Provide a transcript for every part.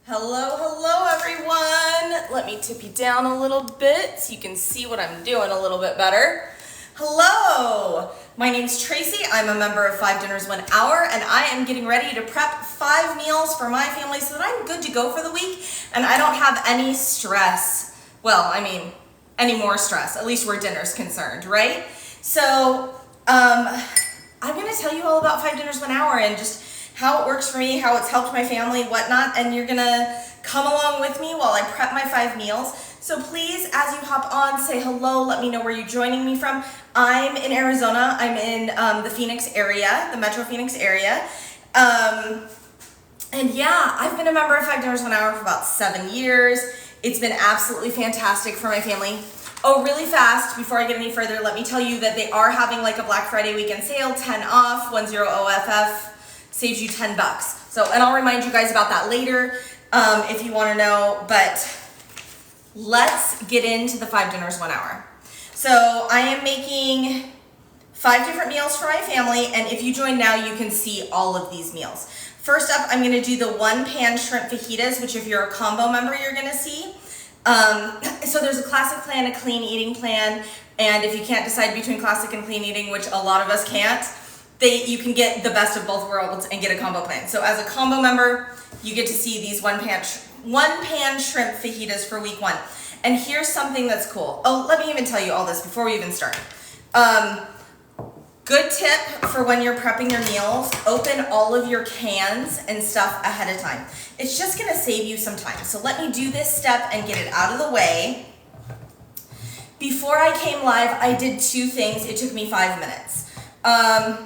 Hello everyone. Let me tip you down a little bit so you can see what I'm doing a little bit better. Hello, my name's Tracy. I'm a member of 5 Dinners 1 Hour, and I am getting ready to prep 5 meals for my family so that I'm good to go for the week and I don't have any stress. Well, any more stress, at least where dinner's concerned, right? So, I'm gonna tell you all about 5 Dinners 1 Hour and just how it works for me, how it's helped my family, whatnot, and you're gonna come along with me while I prep my 5 meals. So please, as you hop on, say hello, let me know where you're joining me from. I'm in Arizona. I'm in the Phoenix area, the Metro Phoenix area. And yeah, I've been a member of 5 Dinners 1 Hour for about 7 years. It's been absolutely fantastic for my family. Oh, really fast, before I get any further, let me tell you that they are having like a Black Friday weekend sale, 10 off, 10 OFF. Saves you $10. So, and I'll remind you guys about that later if you want to know, but let's get into the 5 Dinners 1 Hour. So I am making 5 different meals for my family, and if you join now, you can see all of these meals. First up, I'm going to do the 1-pan shrimp fajitas, which if you're a combo member, you're going to see. So there's a classic plan, a clean eating plan, and if you can't decide between classic and clean eating, which a lot of us can't, you can get the best of both worlds and get a combo plan. So as a combo member, you get to see these one pan shrimp fajitas for week 1. And here's something that's cool. Oh, let me even tell you all this before we even start. Good tip for when you're prepping your meals, open all of your cans and stuff ahead of time. It's just gonna save you some time. So let me do this step and get it out of the way. Before I came live, I did 2 things. It took me 5 minutes.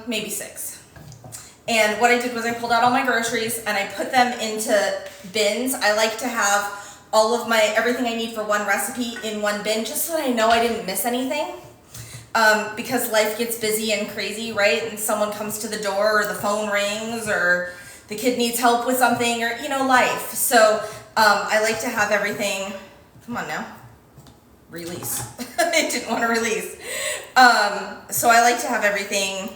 Maybe 6. And what I did was I pulled out all my groceries and I put them into bins. I like to have all of everything I need for one recipe in one bin just so that I know I didn't miss anything. Because life gets busy and crazy, right? And someone comes to the door or the phone rings or the kid needs help with something or, life. So, I like to have everything, come on now. Release. I didn't want to release. So I like to have everything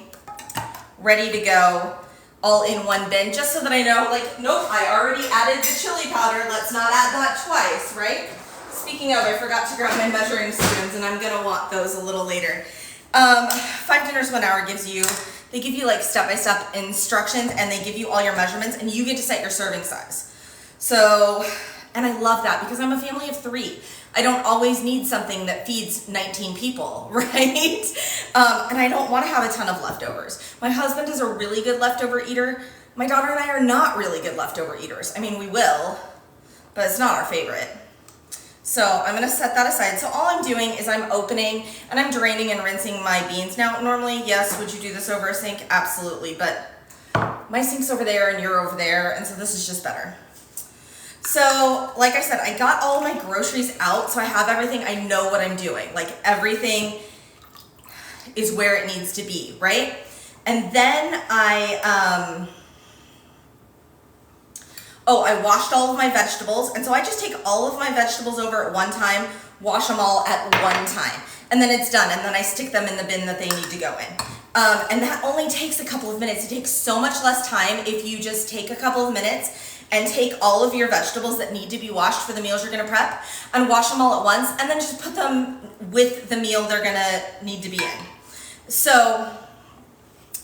ready to go all in one bin just so that I know, nope, I already added the chili powder. Let's not add that twice, right? Speaking of, I forgot to grab my measuring spoons and I'm going to want those a little later. 5 Dinners 1 Hour they give you step-by-step instructions and they give you all your measurements and you get to set your serving size. So, and I love that because I'm a family of 3. I don't always need something that feeds 19 people, right? And I don't want to have a ton of leftovers. My husband is a really good leftover eater. My daughter and I are not really good leftover eaters. We will, but it's not our favorite. So I'm going to set that aside. So all I'm doing is I'm opening and I'm draining and rinsing my beans. Now, normally, yes, would you do this over a sink? Absolutely, but my sink's over there and you're over there, and so this is just better. So, like I said, I got all my groceries out, so I have everything. I know what I'm doing. Everything is where it needs to be, right? And then I washed all of my vegetables. And so I just take all of my vegetables over at one time, wash them all at one time. And then it's done. And then I stick them in the bin that they need to go in. And that only takes a couple of minutes. It takes so much less time if you just take a couple of minutes and take all of your vegetables that need to be washed for the meals you're gonna prep and wash them all at once and then just put them with the meal they're gonna need to be in. So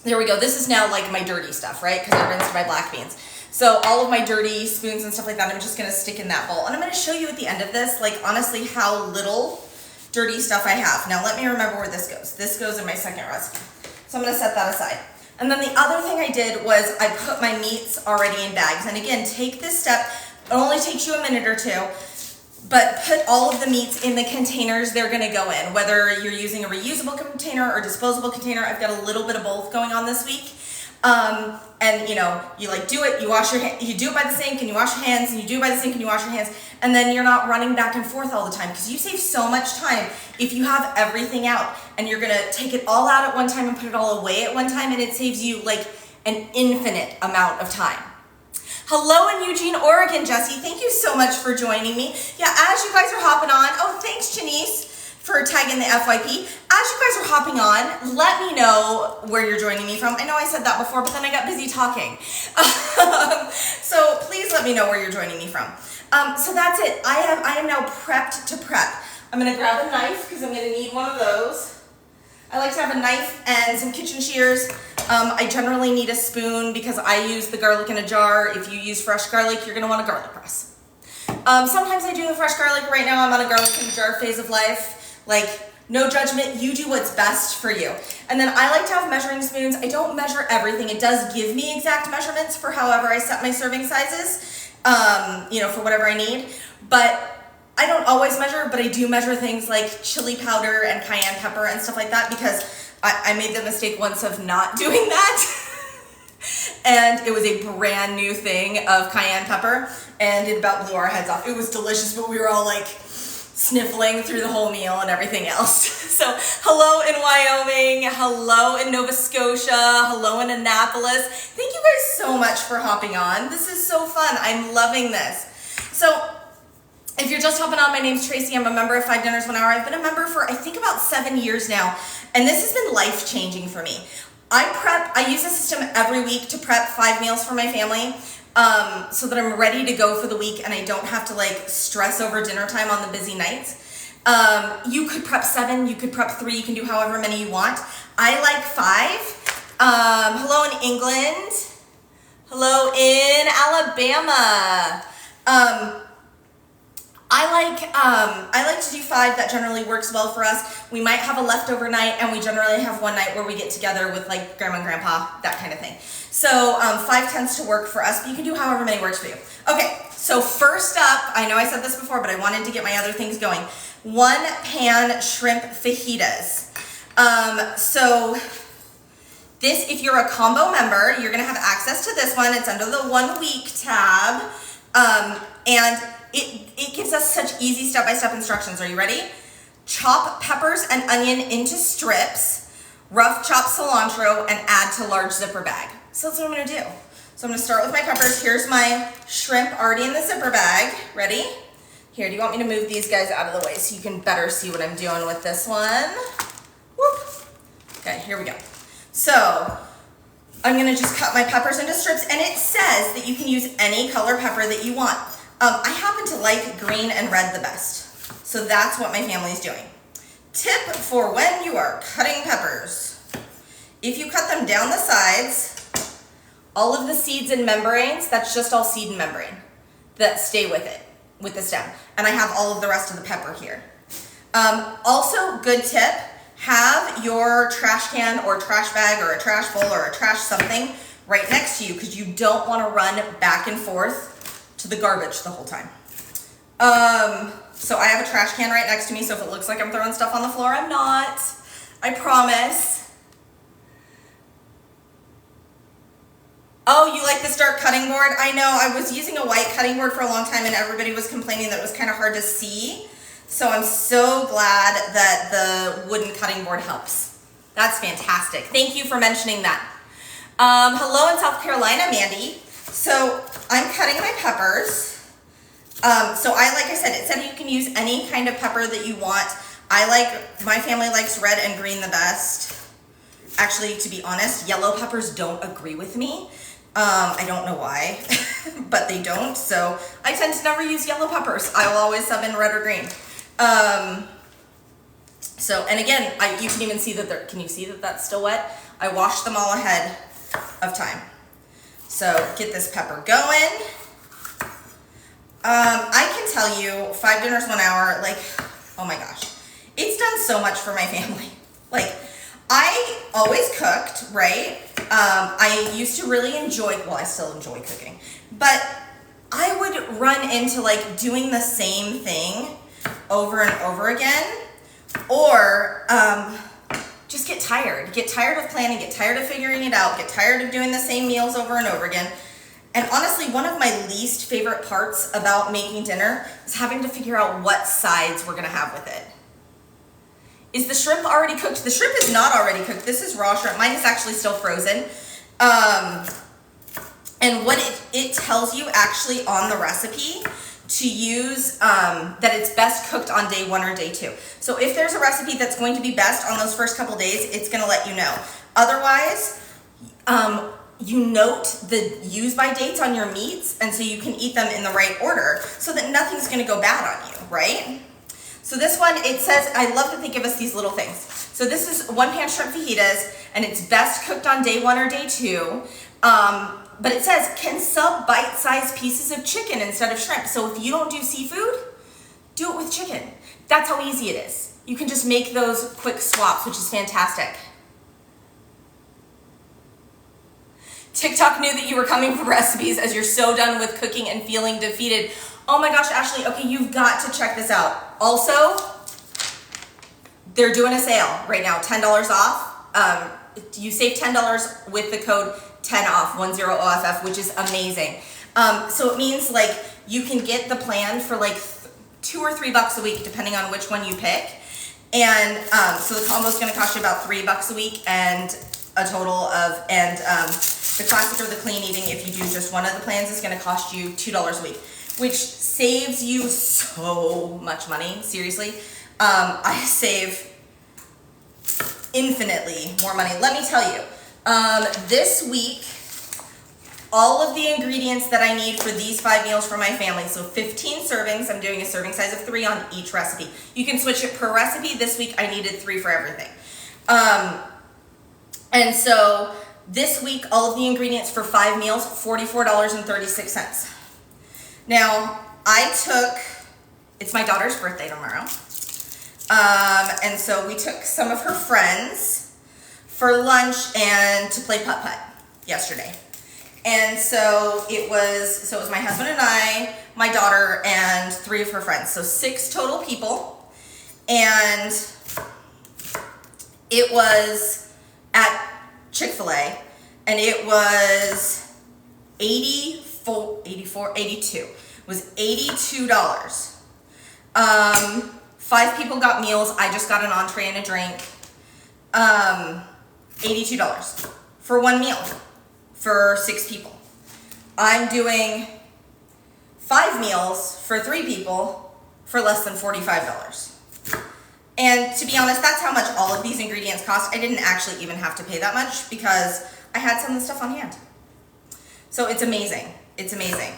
there we go. This is now my dirty stuff, right? Because I rinsed my black beans. So all of my dirty spoons and stuff like that, I'm just gonna stick in that bowl. And I'm gonna show you at the end of this, honestly, how little dirty stuff I have. Now let me remember where this goes. This goes in my second recipe. So I'm gonna set that aside. And then the other thing I did was I put my meats already in bags. And again, take this step. It only takes you a minute or 2, but put all of the meats in the containers they're gonna go in, whether you're using a reusable container or disposable container. I've got a little bit of both going on this week. And you do it, you wash your hands, you do it by the sink and you wash your hands, and you do it by the sink and you wash your hands, and then you're not running back and forth all the time because you save so much time if you have everything out and you're gonna take it all out at one time and put it all away at one time, and it saves you an infinite amount of time. Hello in Eugene, Oregon, Jesse. Thank you so much for joining me. Yeah, as you guys are hopping on, oh, thanks, Janice, for tagging the FYP. As you guys are hopping on, let me know where you're joining me from. I know I said that before, but then I got busy talking. So please let me me know where you're joining me from. So that's it. I am now prepped to prep. I'm gonna grab a knife because I'm gonna need one of those. I like to have a knife and some kitchen shears. I generally need a spoon because I use the garlic in a jar. If you use fresh garlic, you're gonna want a garlic press. Sometimes I do the fresh garlic. Right now I'm on a garlic in a jar phase of life. Like, no judgment, you do what's best for you. And then I like to have measuring spoons. I don't measure everything. It does give me exact measurements for however I set my serving sizes, you know, for whatever I need. But I don't always measure, but I do measure things like chili powder and cayenne pepper and stuff like that because I made the mistake once of not doing that. And it was a brand new thing of cayenne pepper and it about blew our heads off. It was delicious, but we were all like, sniffling through the whole meal and everything else. So hello in Wyoming, hello in Nova Scotia, hello in Annapolis. Thank you guys so much for hopping on. This is so fun. I'm loving this. So if you're just hopping on, my name's Tracie. I'm a member of 5 Dinners 1 Hour. I've been a member for I think about 7 years now, and this has been life-changing for me. I use a system every week to prep 5 meals for my family. So that I'm ready to go for the week and I don't have to like stress over dinner time on the busy nights. You could prep 7, you could prep 3, you can do however many you want. I like 5. Hello in England. Hello in Alabama. I like to do 5. That generally works well for us. We might have a leftover night and we generally have one night where we get together with like grandma and grandpa, that kind of thing. So 5 tends to work for us, but you can do however many works for you. Okay, so first up, I know I said this before, but I wanted to get my other things going. 1 pan shrimp fajitas. So this, if you're a combo member, you're gonna have access to this one. It's under the 1 week tab. And it gives us such easy step-by-step instructions. Are you ready? Chop peppers and onion into strips, rough chop cilantro, and add to large zipper bag. So that's what I'm gonna do. So I'm gonna start with my peppers. Here's my shrimp already in the zipper bag. Ready? Here, do you want me to move these guys out of the way so you can better see what I'm doing with this one? Whoop. Okay, here we go. So I'm gonna just cut my peppers into strips, and it says that you can use any color pepper that you want. I happen to like green and red the best. So that's what my family's doing. Tip for when you are cutting peppers. If you cut them down the sides, all of the seeds and membranes, that's just all seed and membrane that stay with it, with the stem. And I have all of the rest of the pepper here. Also, good tip, have your trash can or trash bag or a trash bowl or a trash something right next to you because you don't want to run back and forth to the garbage the whole time. So I have a trash can right next to me, so if it looks like I'm throwing stuff on the floor, I'm not. I promise. Oh, you like the Start cutting board? I know, I was using a white cutting board for a long time and everybody was complaining that it was kind of hard to see. So I'm so glad that the wooden cutting board helps. That's fantastic. Thank you for mentioning that. Hello in South Carolina, Mandy. So I'm cutting my peppers. So like I said, it said you can use any kind of pepper that you want. My family likes red and green the best. Actually, to be honest, yellow peppers don't agree with me. I don't know why, but they don't. So I tend to never use yellow peppers. I will always sub in red or green. And again, you can even see that can you see that that's still wet? I washed them all ahead of time. So get this pepper going. I can tell you 5 Dinners 1 Hour, like, oh my gosh, it's done so much for my family. Like, I always cooked, right? I used to really enjoy, well, I still enjoy cooking, but I would run into like doing the same thing over and over again, or just get tired of planning, get tired of figuring it out, get tired of doing the same meals over and over again. And honestly, one of my least favorite parts about making dinner is having to figure out what sides we're gonna have with it. Is the shrimp already cooked? The shrimp is not already cooked. This is raw shrimp. Mine is actually still frozen. And what it tells you actually on the recipe to use, that it's best cooked on day 1 or day 2. So if there's a recipe that's going to be best on those first couple days, it's gonna let you know. Otherwise, you note the use by dates on your meats, and so you can eat them in the right order so that nothing's gonna go bad on you, right? So this one, it says, I love that they give us these little things. So this is one pan shrimp fajitas, and it's best cooked on day 1 or day 2. But it says, can sub bite-sized pieces of chicken instead of shrimp. So if you don't do seafood, do it with chicken. That's how easy it is. You can just make those quick swaps, which is fantastic. TikTok knew that you were coming for recipes as you're so done with cooking and feeling defeated. Oh my gosh, Ashley, okay, you've got to check this out. Also, they're doing a sale right now, $10 off. You save $10 with the code 10OFF, 10OFF, which is amazing. So it means like you can get the plan for like $2 or $3 a week, depending on which one you pick. And so the combo is going to cost you about $3 a week, and a total of, the classic or the clean eating, if you do just one of the plans, is going to cost you $2 a week, which saves you so much money. Seriously, I save infinitely more money. Let me tell you, this week, all of the ingredients that I need for these 5 meals for my family, so 15 servings, I'm doing a serving size of 3 on each recipe. You can switch it per recipe. This week I needed 3 for everything. And so this week, all of the ingredients for 5 meals, $44.36. Now, it's my daughter's birthday tomorrow. And so we took some of her friends for lunch and to play putt-putt yesterday. And so it was my husband and I, my daughter, and 3 of her friends. So 6 total people. And it was at Chick-fil-A, and it was $82. It was $82. 5 people got meals. I just got an entree and a drink. $82 for 1 meal for 6 people. I'm doing 5 meals for 3 people for less than $45. And to be honest, that's how much all of these ingredients cost. I didn't actually even have to pay that much because I had some of the stuff on hand. So it's amazing. It's amazing.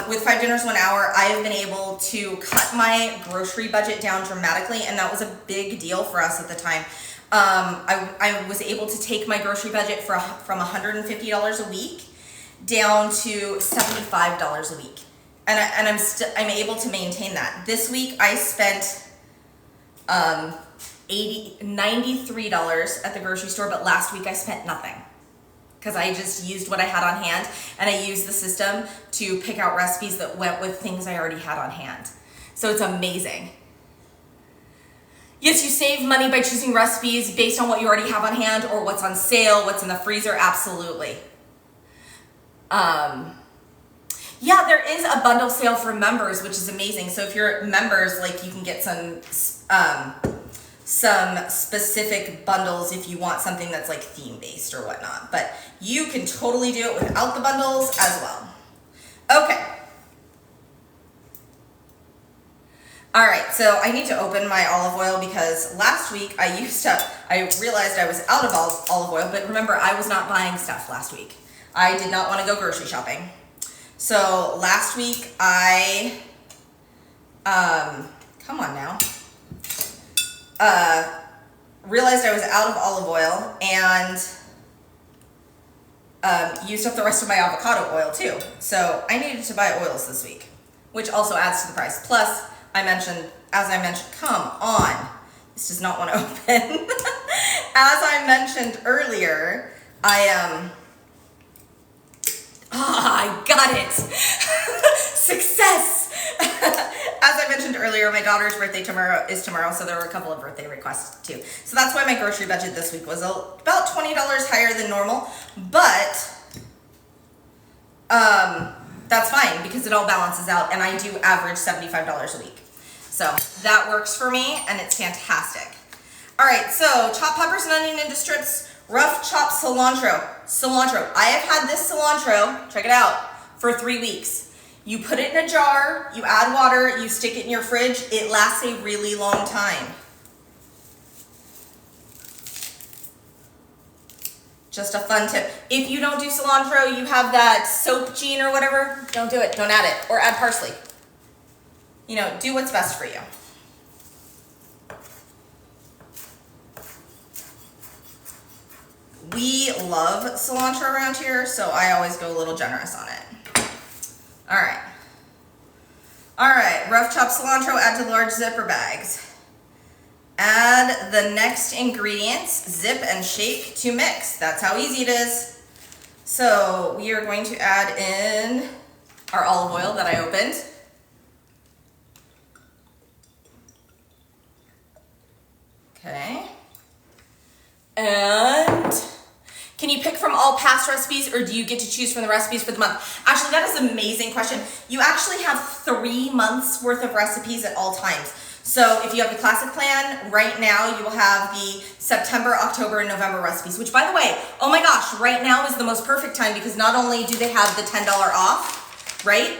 With 5 dinners 1 hour, I have been able to cut my grocery budget down dramatically, and that was a big deal for us at the time. I was able to take my grocery budget from $150 a week down to $75 a week, and I'm able to maintain that. This week I spent $93 at the grocery store, but last week I spent nothing because I just used what I had on hand, and I used the system to pick out recipes that went with things I already had on hand. So it's amazing. Yes, you save money by choosing recipes based on what you already have on hand or what's on sale, what's in the freezer, absolutely. Yeah, there is a bundle sale for members, which is amazing. So if you're members, like, you can get some specific bundles if you want something that's like theme-based or whatnot. But you can totally do it without the bundles as well. Okay. All right, so I need to open my olive oil because last week I realized I was out of olive oil, but remember, I was not buying stuff last week. I did not want to go grocery shopping. So last week I, come on now, realized I was out of olive oil and used up the rest of my avocado oil too. So I needed to buy oils this week, which also adds to the price. Plus, as I mentioned, come on, this does not want to open. As I mentioned earlier, I got it. Success. As I mentioned earlier, my daughter's birthday is tomorrow, so there were a couple of birthday requests too. So that's why my grocery budget this week was about $20 higher than normal, but that's fine because it all balances out, and I do average $75 a week. So that works for me, and it's fantastic. All right, so chop peppers and onion into strips, rough chop cilantro. I have had this cilantro, check it out, for 3 weeks. You put it in a jar, you add water, you stick it in your fridge, it lasts a really long time. Just a fun tip. If you don't do cilantro, you have that soap gene or whatever, don't do it. Don't add it. Or add parsley. You know, do what's best for you. We love cilantro around here, so I always go a little generous on it. All right. All right, rough chopped cilantro, add to the large zipper bags. Add the next ingredients, zip and shake to mix. That's how easy it is. So we are going to add in our olive oil that I opened. Okay. And can you pick from all past recipes, or do you get to choose from the recipes for the month? Actually, that is an amazing question. You actually have 3 months worth of recipes at all times. So if you have the classic plan, right now you will have the September, October, and November recipes, which by the way, oh my gosh, right now is the most perfect time because not only do they have the $10 off, right?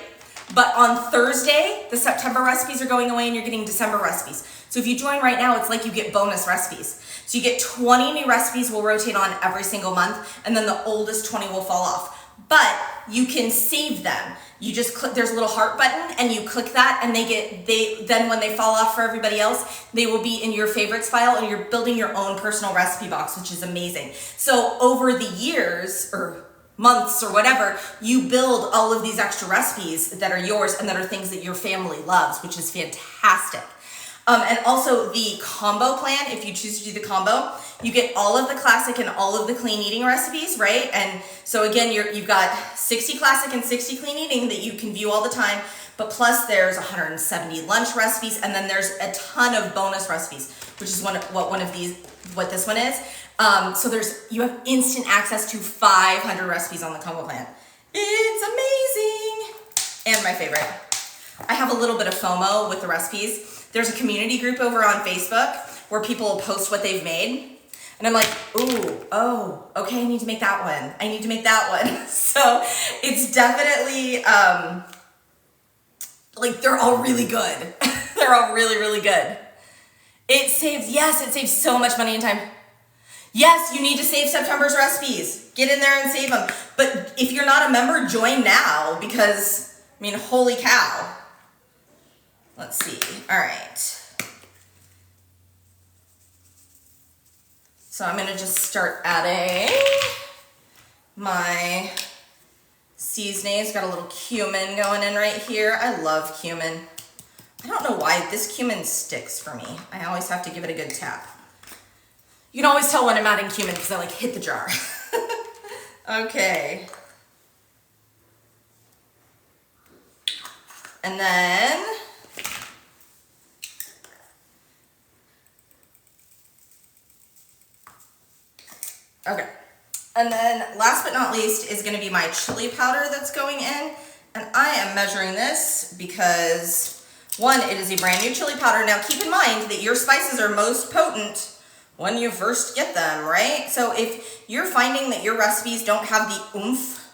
But on Thursday, the September recipes are going away and you're getting December recipes. So if you join right now, it's like you get bonus recipes. So you get 20 new recipes we'll rotate on every single month, and then the oldest 20 will fall off. But you can save them. You just click, there's a little heart button, and you click that, and then when they fall off for everybody else, they will be in your favorites file, and you're building your own personal recipe box, which is amazing. So over the years, or months or whatever, you build all of these extra recipes that are yours and that are things that your family loves, which is fantastic. And also the combo plan, if you choose to do the combo, you get all of the classic and all of the clean eating recipes, right? And so again, you've got 60 classic and 60 clean eating that you can view all the time, but plus there's 170 lunch recipes, and then there's a ton of bonus recipes, which is what this one is. So you have instant access to 500 recipes on the combo plan. It's amazing. And my favorite, I have a little bit of FOMO with the recipes. There's a community group over on Facebook where people will post what they've made. And I'm like, okay, I need to make that one. I need to make that one. So it's definitely, like they're all really good. They're all really, really good. It saves so much money and time. Yes, you need to save September's recipes. Get in there and save them. But if you're not a member, join now because, I mean, holy cow. Let's see. All right. So I'm going to just start adding my seasonings. Got a little cumin going in right here. I love cumin. I don't know why this cumin sticks for me. I always have to give it a good tap. You can always tell when I'm adding cumin because I like hit the jar. Okay. And then okay. And then last but not least is going to be my chili powder that's going in. And I am measuring this because one, it is a brand new chili powder. Now keep in mind that your spices are most potent when you first get them, right? So if you're finding that your recipes don't have the oomph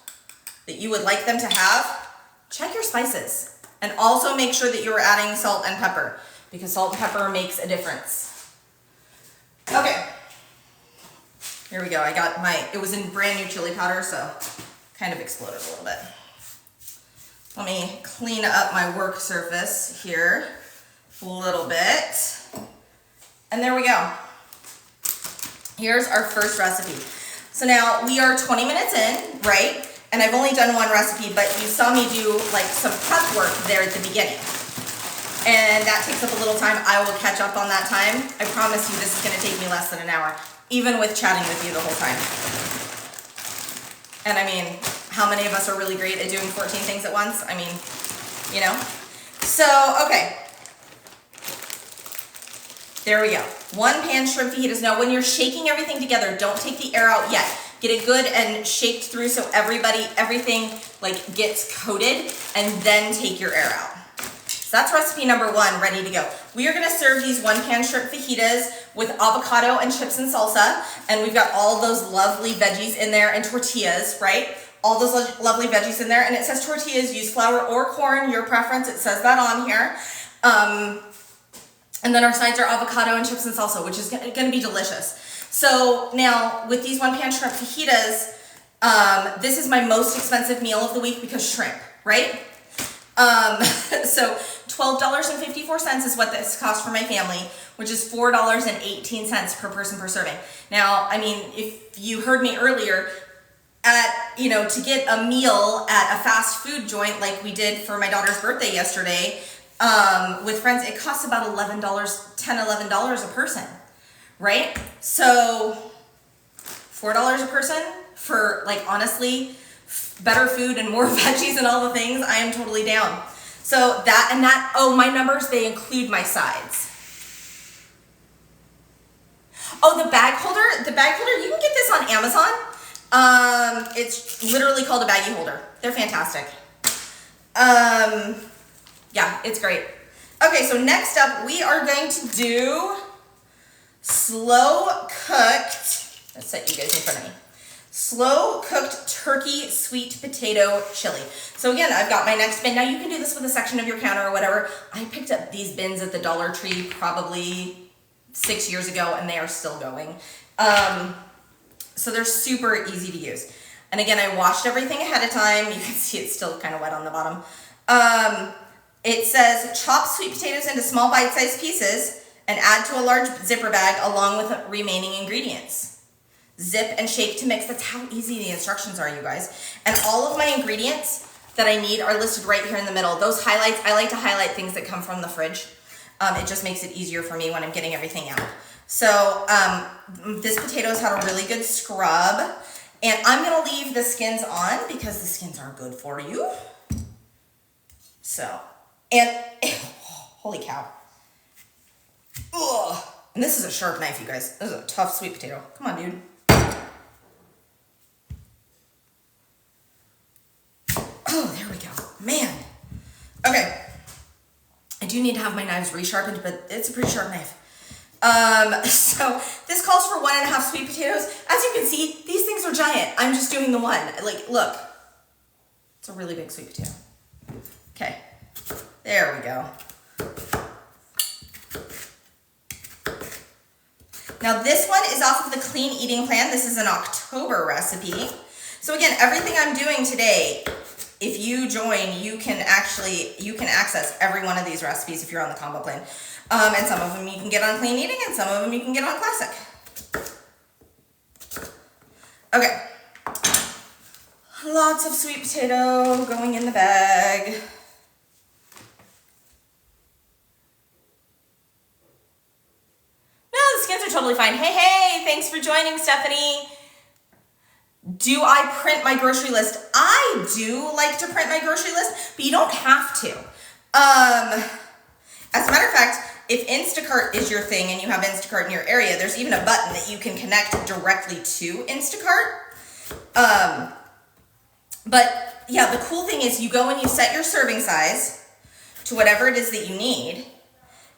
that you would like them to have, check your spices. And also make sure that you're adding salt and pepper because salt and pepper makes a difference. Okay. Here we go. I got it was in brand new chili powder, so kind of exploded a little bit. Let me clean up my work surface here a little bit. And there we go. Here's our first recipe. So now we are 20 minutes in, right? And I've only done one recipe, but you saw me do like some prep work there at the beginning. And that takes up a little time. I will catch up on that time. I promise you this is gonna take me less than an hour, even with chatting with you the whole time. And I mean, how many of us are really great at doing 14 things at once? I mean, you know? So, okay. There we go. 1 pan shrimp fajitas. Now, when you're shaking everything together, don't take the air out yet. Get it good and shaked through so everything like gets coated, and then take your air out. So that's recipe number 1, ready to go. We are gonna serve these 1 pan shrimp fajitas with avocado and chips and salsa, and we've got all those lovely veggies in there and tortillas, right? All those lovely veggies in there, and it says tortillas, use flour or corn, your preference, it says that on here. And then our sides are avocado and chips and salsa, which is gonna be delicious. So now with these one pan shrimp fajitas, this is my most expensive meal of the week because shrimp, right? So $12.54 is what this cost for my family, which is $4.18 per person per serving. Now, I mean, if you heard me earlier, to get a meal at a fast food joint like we did for my daughter's birthday yesterday, with friends, it costs about $11 a person, right? So $4 a person for, like, honestly, better food and more veggies and all the things, I am totally down. So my numbers, they include my sides. Oh, the bag holder, you can get this on Amazon. It's literally called a baggie holder. They're fantastic. Yeah, it's great. Okay, so next up, we are going to do slow cooked, let's set you guys in front of me. Slow cooked turkey sweet potato chili. So again, I've got my next bin. Now you can do this with a section of your counter or whatever. I picked up these bins at the Dollar Tree probably 6 years ago and they are still going. So they're super easy to use. And again, I washed everything ahead of time. You can see it's still kind of wet on the bottom. It says chop sweet potatoes into small bite-sized pieces and add to a large zipper bag along with the remaining ingredients. Zip and shake to mix. That's how easy the instructions are, you guys. And all of my ingredients that I need are listed right here in the middle. Those highlights, I like to highlight things that come from the fridge. It just makes it easier for me when I'm getting everything out. So this potato's had a really good scrub. And I'm gonna leave the skins on because the skins are good for you. So, and holy cow. Ugh. And this is a sharp knife, you guys. This is a tough sweet potato. Come on, dude. Oh, there we go. Man. Okay. I do need to have my knives resharpened, but it's a pretty sharp knife. So this calls for 1.5 sweet potatoes. As you can see, these things are giant. I'm just doing the one. Like, look. It's a really big sweet potato. Okay. There we go. Now this one is off of the Clean Eating Plan. This is an October recipe. So again, everything I'm doing today, if you join, you can access every one of these recipes if you're on the combo plan. And some of them you can get on Clean Eating and some of them you can get on Classic. Okay. Lots of sweet potato going in the bag. No, the skins are totally fine. Hey, thanks for joining, Stephanie. Do I print my grocery list? I do like to print my grocery list, but you don't have to. As a matter of fact, if Instacart is your thing and you have Instacart in your area, there's even a button that you can connect directly to Instacart. But yeah, the cool thing is you go and you set your serving size to whatever it is that you need,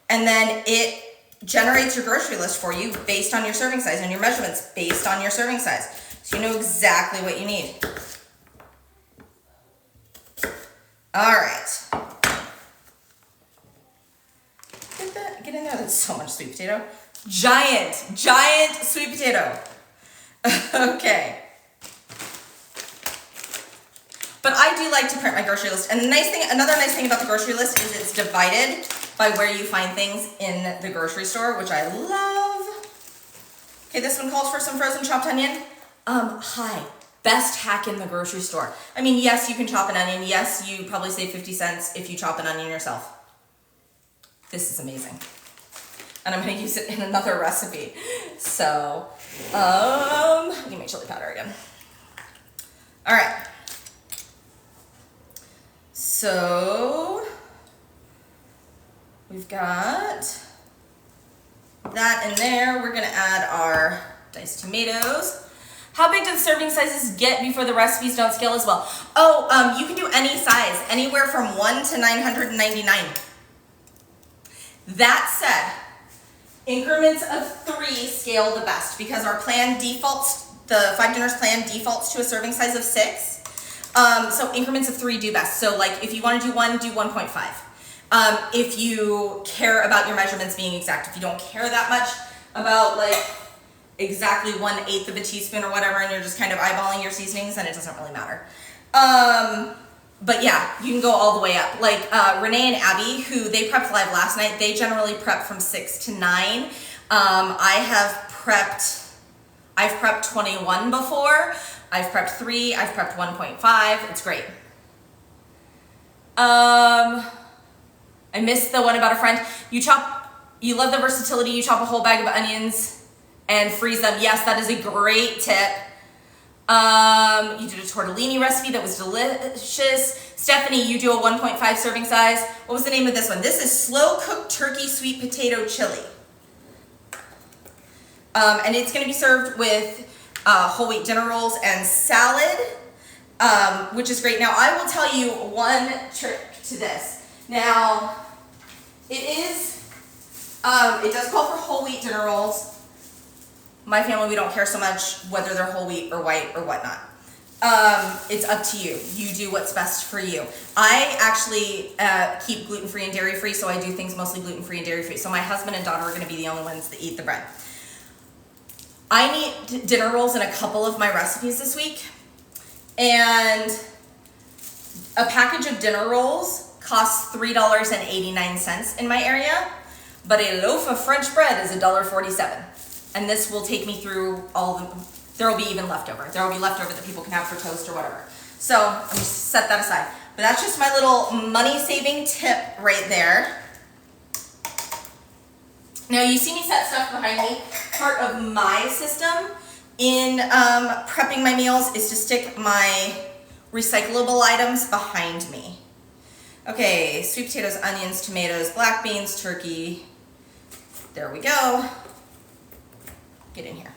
and then it generates your grocery list for you based on your serving size and your measurements based on your serving size. So you know exactly what you need. All right. Get in there. That's so much sweet potato. Giant sweet potato. Okay. But I do like to print my grocery list. And another nice thing about the grocery list is it's divided by where you find things in the grocery store, which I love. Okay, this one calls for some frozen chopped onion. Hi, best hack in the grocery store. I mean, yes, you can chop an onion. Yes, you probably save 50 cents if you chop an onion yourself. This is amazing. And I'm gonna use it in another recipe. So, give me my chili powder again. All right. So, we've got that in there. We're gonna add our diced tomatoes. How big do the serving sizes get before the recipes don't scale as well? Oh, you can do any size, anywhere from 1 to 999. That said, increments of 3 scale the best because our plan defaults, the 5 dinners plan defaults to a serving size of 6. So increments of 3 do best. So like if you want to do 1, do 1.5. If you care about your measurements being exact, if you don't care that much about like exactly 1/8 of a teaspoon or whatever, and you're just kind of eyeballing your seasonings, then it doesn't really matter. But yeah, you can go all the way up. Like Renee and Abby, who they prepped live last night, they generally prep from 6 to 9. I've prepped 21 before. I've prepped 3, I've prepped 1.5. It's great. I missed the one about a friend. You love the versatility. You chop a whole bag of onions and freeze them. Yes, that is a great tip. You did a tortellini recipe that was delicious. Stephanie, you do a 1.5 serving size. What was the name of this one? This is slow cooked turkey sweet potato chili. And it's gonna be served with whole wheat dinner rolls and salad, which is great. Now, I will tell you one trick to this. Now, it does call for whole wheat dinner rolls. My family, we don't care so much whether they're whole wheat or white or whatnot. It's up to you. You do what's best for you. I actually keep gluten-free and dairy-free, so I do things mostly gluten-free and dairy-free. So my husband and daughter are gonna be the only ones that eat the bread. I need dinner rolls in a couple of my recipes this week, and a package of dinner rolls costs $3.89 in my area, but a loaf of French bread is $1.47. And this will take me through there will be even leftover. There will be leftover that people can have for toast or whatever. So I'm just set that aside. But that's just my little money-saving tip right there. Now you see me set stuff behind me. Part of my system in prepping my meals is to stick my recyclable items behind me. Okay, sweet potatoes, onions, tomatoes, black beans, turkey. There we go. Get in here.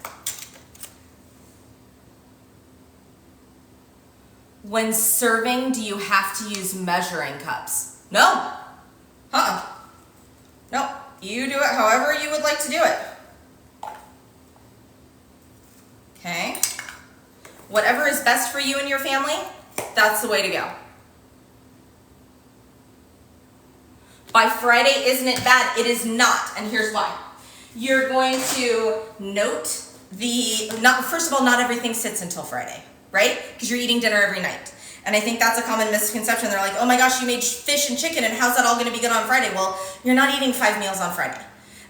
When serving, do you have to use measuring cups? No. No. You do it however you would like to do it. Okay. Whatever is best for you and your family, that's the way to go. By Friday, isn't it bad? It is not, and here's why. You're going to note first of all, not everything sits until Friday, right? Because you're eating dinner every night. And I think that's a common misconception. They're like, oh my gosh, you made fish and chicken, and how's that all gonna be good on Friday? Well, you're not eating 5 meals on Friday.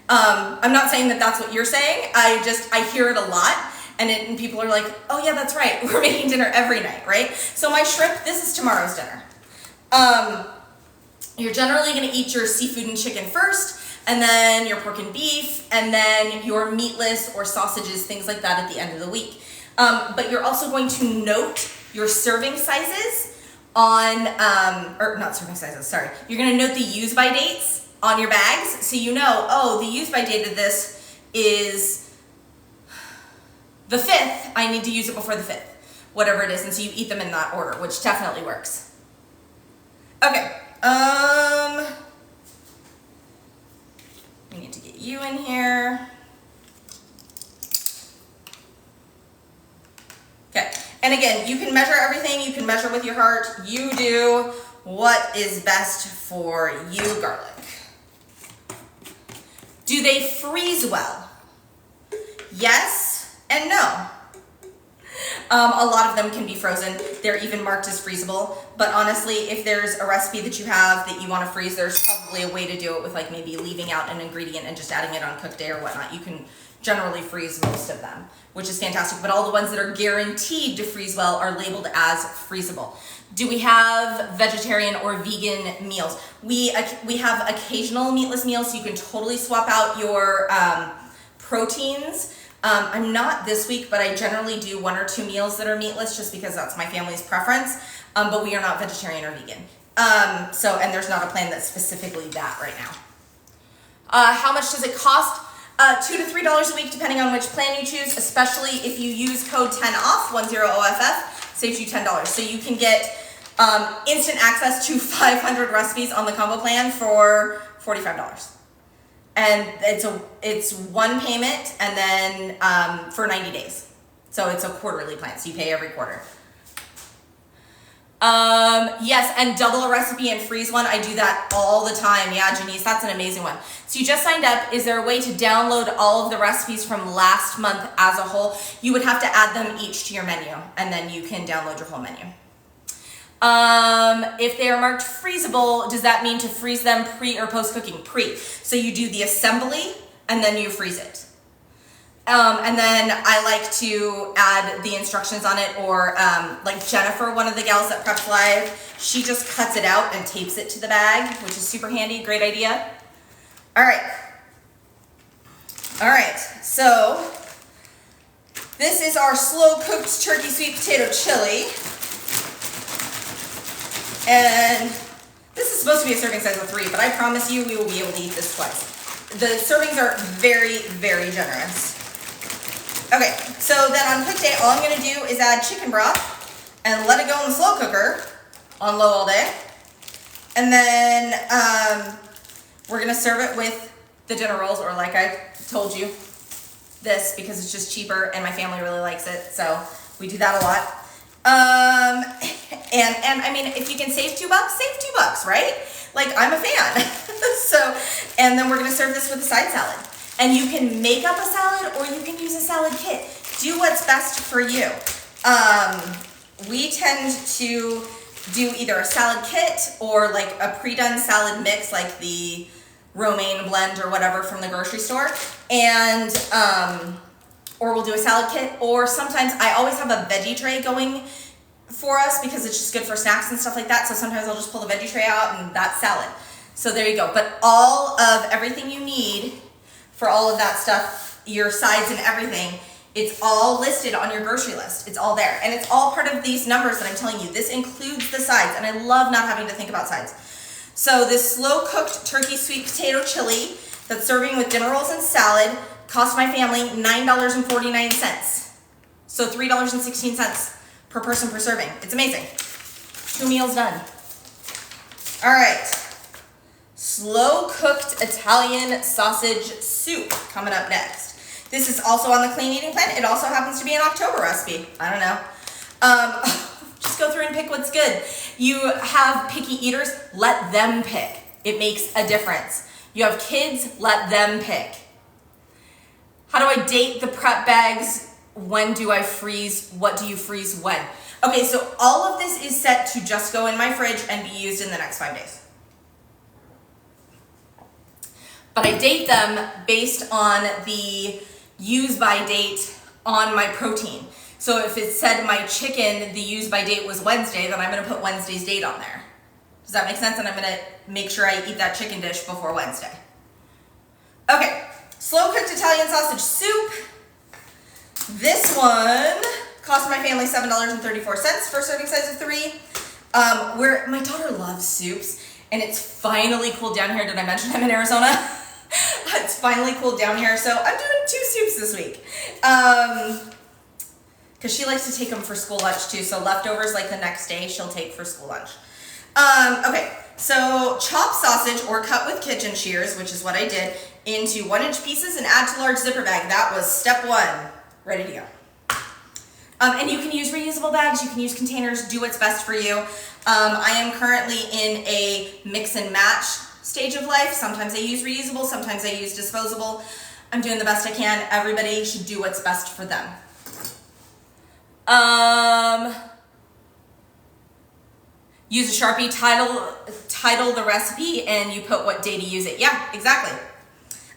I'm not saying that that's what you're saying. I hear it a lot, and people are like, oh yeah, that's right. We're making dinner every night, right? So my shrimp, this is tomorrow's dinner. You're generally gonna eat your seafood and chicken first, and then your pork and beef, and then your meatless or sausages, things like that at the end of the week. But you're also going to note your serving sizes on, or not serving sizes, sorry. You're gonna note the use by dates on your bags, so you know, oh, the use by date of this is the 5th, I need to use it before the 5th, whatever it is, and so you eat them in that order, which definitely works. Okay, we need to get you in here. Okay, and again, you can measure everything, you can measure with your heart, you do what is best for you, garlic. Do they freeze well? Yes and no. A lot of them can be frozen. They're even marked as freezable. But honestly, if there's a recipe that you have that you want to freeze, there's probably a way to do it with like maybe leaving out an ingredient and just adding it on cook day or whatnot. You can generally freeze most of them, which is fantastic. But all the ones that are guaranteed to freeze well are labeled as freezable. Do we have vegetarian or vegan meals? We have occasional meatless meals, so you can totally swap out your proteins. I'm not this week, but I generally do 1 or 2 meals that are meatless just because that's my family's preference, but we are not vegetarian or vegan. And there's not a plan that's specifically that right now. How much does it cost? $2 to $3 a week, depending on which plan you choose, especially if you use code 10OFF, 10OFF, saves you $10. So you can get instant access to 500 recipes on the combo plan for $45. And it's one payment and then for 90 days. So it's a quarterly plan, so you pay every quarter. Yes, and double a recipe and freeze one. I do that all the time. Yeah, Janice, that's an amazing one. So you just signed up. Is there a way to download all of the recipes from last month as a whole? You would have to add them each to your menu, and then you can download your whole menu. If they are marked freezable, does that mean to freeze them pre or post cooking? Pre. So you do the assembly and then you freeze it. And then I like to add the instructions on it, or like Jennifer, one of the gals that Preps Live, she just cuts it out and tapes it to the bag, which is super handy. Great idea. All right. All right. So this is our slow cooked turkey sweet potato chili. And this is supposed to be a serving size of 3, but I promise you we will be able to eat this twice. The servings are very, very generous. Okay, so then on cook day, all I'm gonna do is add chicken broth and let it go in the slow cooker on low all day. And then we're gonna serve it with the dinner rolls, or like I told you, this, because it's just cheaper and my family really likes it, so we do that a lot. And I mean, if you can save $2, save $2, right? Like, I'm a fan. So, and then we're gonna serve this with a side salad. And you can make up a salad or you can use a salad kit. Do what's best for you. We tend to do either a salad kit or like a pre-done salad mix, like the romaine blend or whatever from the grocery store. And, or we'll do a salad kit, or sometimes I always have a veggie tray going for us because it's just good for snacks and stuff like that. So sometimes I'll just pull the veggie tray out and that's salad. So there you go. But all of everything you need for all of that stuff, your sides and everything, it's all listed on your grocery list. It's all there. And it's all part of these numbers that I'm telling you. This includes the sides, and I love not having to think about sides. So this slow cooked turkey sweet potato chili that's serving with dinner rolls and salad cost my family $9.49. So $3.16 per person per serving. It's amazing. 2 meals done. All right. Slow cooked Italian sausage soup coming up next. This is also on the clean eating plan. It also happens to be an October recipe. I don't know. Just go through and pick what's good. You have picky eaters, let them pick. It makes a difference. You have kids, let them pick. How do I date the prep bags? When do I freeze? What do you freeze when? Okay, so all of this is set to just go in my fridge and be used in the next 5 days. But I date them based on the use by date on my protein. So if it said my chicken, the use by date was Wednesday, then I'm gonna put Wednesday's date on there. Does that make sense? And I'm gonna make sure I eat that chicken dish before Wednesday. Okay, slow cooked Italian sausage soup. This one cost my family $7.34 for a serving size of 3. Where my daughter loves soups, and it's finally cooled down here. Did I mention I'm in Arizona? It's finally cooled down here, so I'm doing 2 soups this week. Because she likes to take them for school lunch too, so leftovers like the next day she'll take for school lunch. Okay, so chop sausage or cut with kitchen shears, which is what I did, into 1-inch pieces and add to large zipper bag. That was step 1. Ready to go. And you can use reusable bags, you can use containers, do what's best for you. I am currently in a mix and match stage of life. Sometimes I use reusable, sometimes I use disposable. I'm doing the best I can. Everybody should do what's best for them. Use a Sharpie, title the recipe, and you put what day to use it. Yeah, exactly.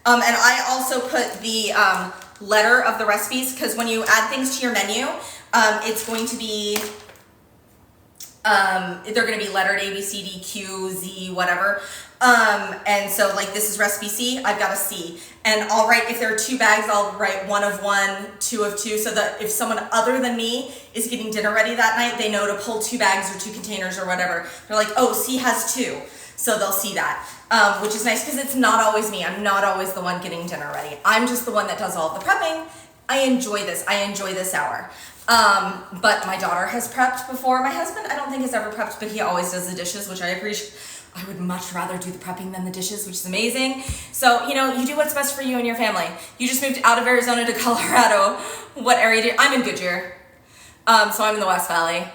And I also put the letter of the recipes, because when you add things to your menu, it's going to be, they're going to be lettered A, B, C, D, Q, Z, whatever. And so like this is recipe C, I've got a C. And I'll write, if there are 2 bags, I'll write 1 of 1, 2 of 2, so that if someone other than me is getting dinner ready that night, they know to pull 2 bags or 2 containers or whatever. They're like, oh, C has 2. So they'll see that, which is nice because it's not always me. I'm not always the one getting dinner ready. I'm just the one that does all of the prepping. I enjoy this. I enjoy this hour. But my daughter has prepped before. My husband, I don't think has ever prepped, but he always does the dishes, which I appreciate. I would much rather do the prepping than the dishes, which is amazing. So, you know, you do what's best for you and your family. You just moved out of Arizona to Colorado. What area I'm in Goodyear. So I'm in the West Valley.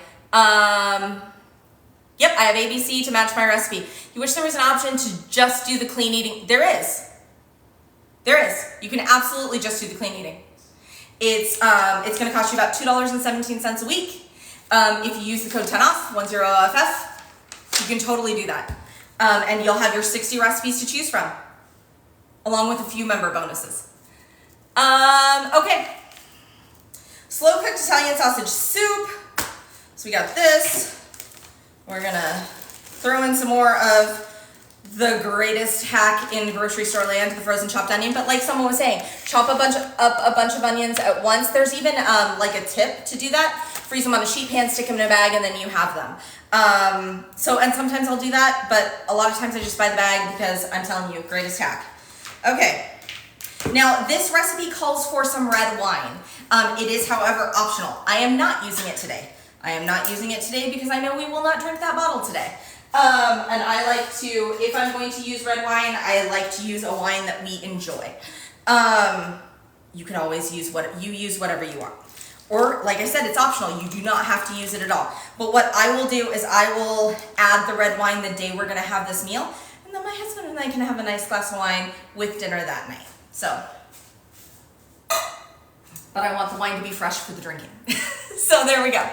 Yep, I have ABC to match my recipe. You wish there was an option to just do the clean eating? There is. There is. You can absolutely just do the clean eating. It's going to cost you about $2.17 a week. If you use the code 10OFF, 10OFF, you can totally do that. And you'll have your 60 recipes to choose from, along with a few member bonuses. Okay. Slow cooked Italian sausage soup. So we got this. We're gonna throw in some more of the greatest hack in grocery store land, the frozen chopped onion. But like someone was saying, chop up a bunch of onions at once. There's even like a tip to do that. Freeze them on a sheet pan, stick them in a bag, and then you have them. And sometimes I'll do that, but a lot of times I just buy the bag because I'm telling you, greatest hack. Okay. Now this recipe calls for some red wine. It is, however, optional. I am not using it today. I am not using it today because I know we will not drink that bottle today. And I like to, if I'm going to use red wine, I like to use a wine that we enjoy. You can always use whatever you want. Or, like I said, it's optional. You do not have to use it at all. But what I will do is I will add the red wine the day we're going to have this meal. And then my husband and I can have a nice glass of wine with dinner that night. So, but I want the wine to be fresh for the drinking. So there we go.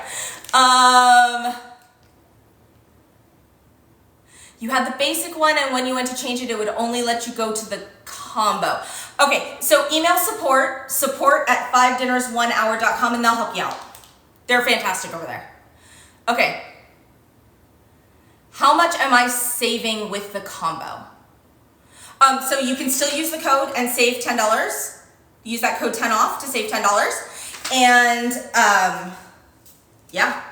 You had the basic one, and when you went to change it, it would only let you go to the combo. Okay, so email support at 5dinners1hour.com, and they'll help you out. They're fantastic over there. Okay. How much am I saving with the combo? So you can still use the code and save $10. Use that code 10OFF to save $10. And yeah,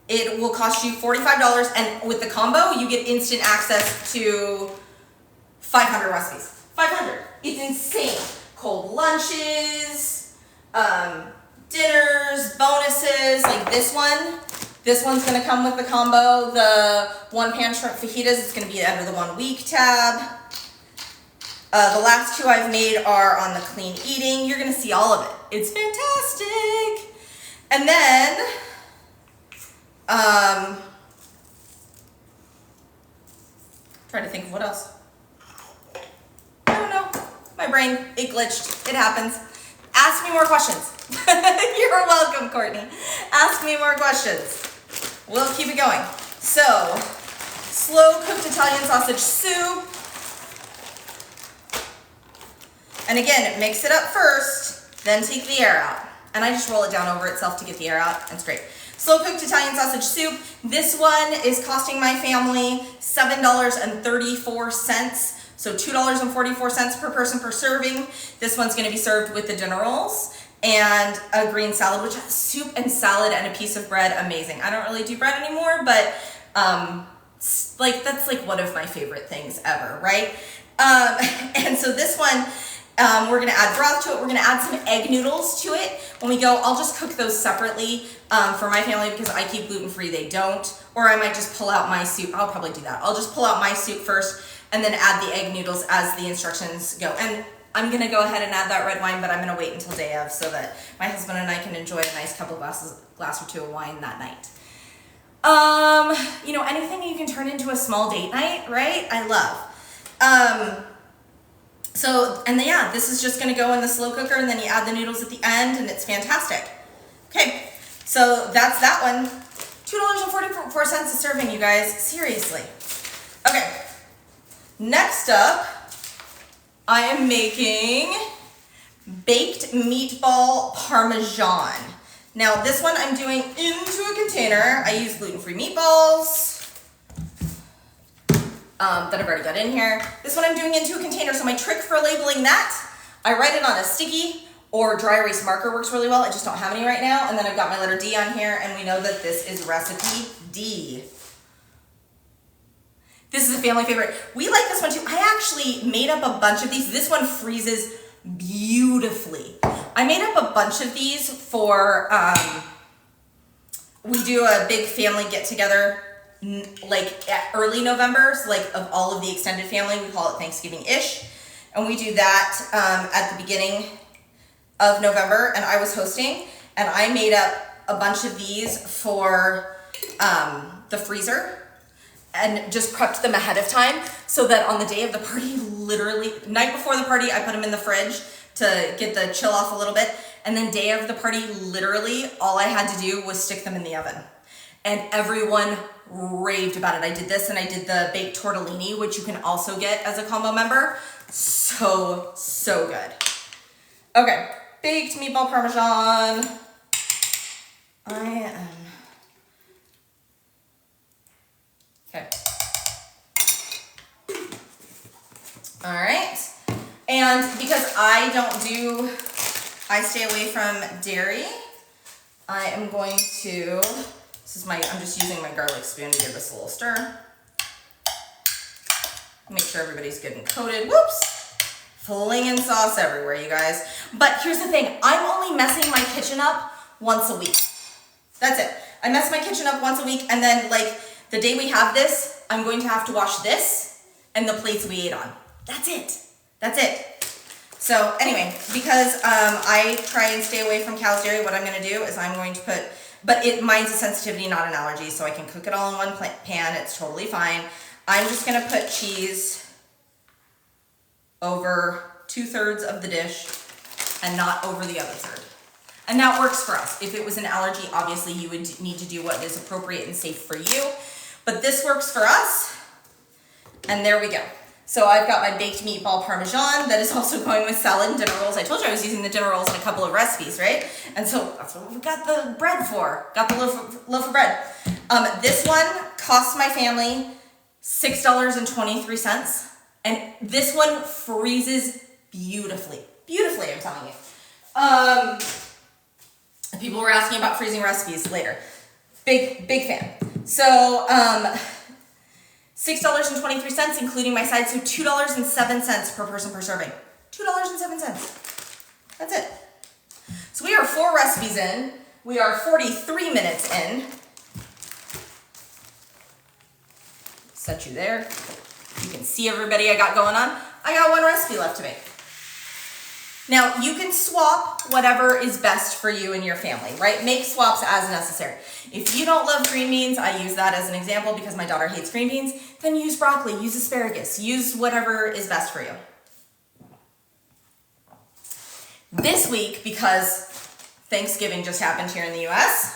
it will cost you $45, and with the combo, you get instant access to 500 recipes. 500. It's insane. Cold lunches, dinners, bonuses, like this one. This one's gonna come with the combo. The 1-pan shrimp fajitas, it's gonna be under the 1 week tab. The last two I've made are on the clean eating. You're gonna see all of it. It's fantastic. And then, trying to think of what else. I don't know. My brain, it glitched. It happens. Ask me more questions. You're welcome, Courtney. Ask me more questions. We'll keep it going. So, slow cooked Italian sausage soup. And again, mix it up first, then take the air out. And I just roll it down over itself to get the air out. It's great. Slow cooked Italian sausage soup. This one is costing my family $7.34. So $2.44 per person per serving. This one's gonna be served with the dinner rolls and a green salad, which has soup and salad and a piece of bread. Amazing. I don't really do bread anymore, but like that's like one of my favorite things ever, right? And so this one, we're gonna add broth to it. We're gonna add some egg noodles to it. When we go, I'll just cook those separately for my family because I keep gluten-free, they don't. Or I might just pull out my soup. I'll probably do that. I'll just pull out my soup first and then add the egg noodles as the instructions go. And I'm gonna go ahead and add that red wine, but I'm gonna wait until day of so that my husband and I can enjoy a nice couple glass or two of wine that night. You know, anything you can turn into a small date night, right? I love. Yeah, this is just gonna go in the slow cooker and then you add the noodles at the end and it's fantastic. Okay, so that's that one. $2.44 a serving, you guys, seriously. Okay, next up, I am making baked meatball parmesan. Now this one I'm doing into a container. I use gluten-free meatballs that I've already got in here. This one I'm doing into a container. So my trick for labeling that, I write it on a sticky or dry erase marker works really well. I just don't have any right now. And then I've got my letter D on here and we know that this is recipe D. This is a family favorite. We like this one too. I actually made up a bunch of these. This one freezes beautifully. I made up a bunch of these for, we do a big family get together like at early November, so like of all of the extended family, we call it Thanksgiving-ish. And we do that at the beginning of November, and I was hosting, and I made up a bunch of these for the freezer and just prepped them ahead of time so that on the day of the party, literally night before the party, I put them in the fridge to get the chill off a little bit. And then day of the party, literally all I had to do was stick them in the oven. And everyone raved about it. I did this and I did the baked tortellini, which you can also get as a combo member. So good. Okay, baked meatball parmesan. Okay. All right. And because I stay away from dairy, I am going to, I'm just using my garlic spoon to give this a little stir. Make sure everybody's good and coated. Whoops. Flinging sauce everywhere, you guys. But here's the thing. I'm only messing my kitchen up once a week. That's it. I mess my kitchen up once a week, and then like the day we have this, I'm going to have to wash this and the plates we ate on. That's it. That's it. So anyway, because I try and stay away from cow's dairy, what I'm going to do is I'm going to put, mine's a sensitivity, not an allergy, so I can cook it all in one pan. It's totally fine. I'm just going to put cheese over 2/3 of the dish and not over the other third. And that works for us. If it was an allergy, obviously you would need to do what is appropriate and safe for you. But this works for us. And there we go. So I've got my baked meatball parmesan that is also going with salad and dinner rolls. I told you I was using the dinner rolls in a couple of recipes, right? And so that's what we've got the bread for. Got the loaf of bread. This one cost my family $6.23. And this one freezes beautifully. Beautifully, I'm telling you. People were asking about freezing recipes later. Big fan. So, $6.23, including my side, so $2.07 per person per serving. $2.07. That's it. So we are 4 recipes in. We are 43 minutes in. Set you there. You can see everybody I got going on. I got 1 recipe left to make. Now, you can swap whatever is best for you and your family, right? Make swaps as necessary. If you don't love green beans, I use that as an example because my daughter hates green beans, then use broccoli, use asparagus, use whatever is best for you. This week, because Thanksgiving just happened here in the US,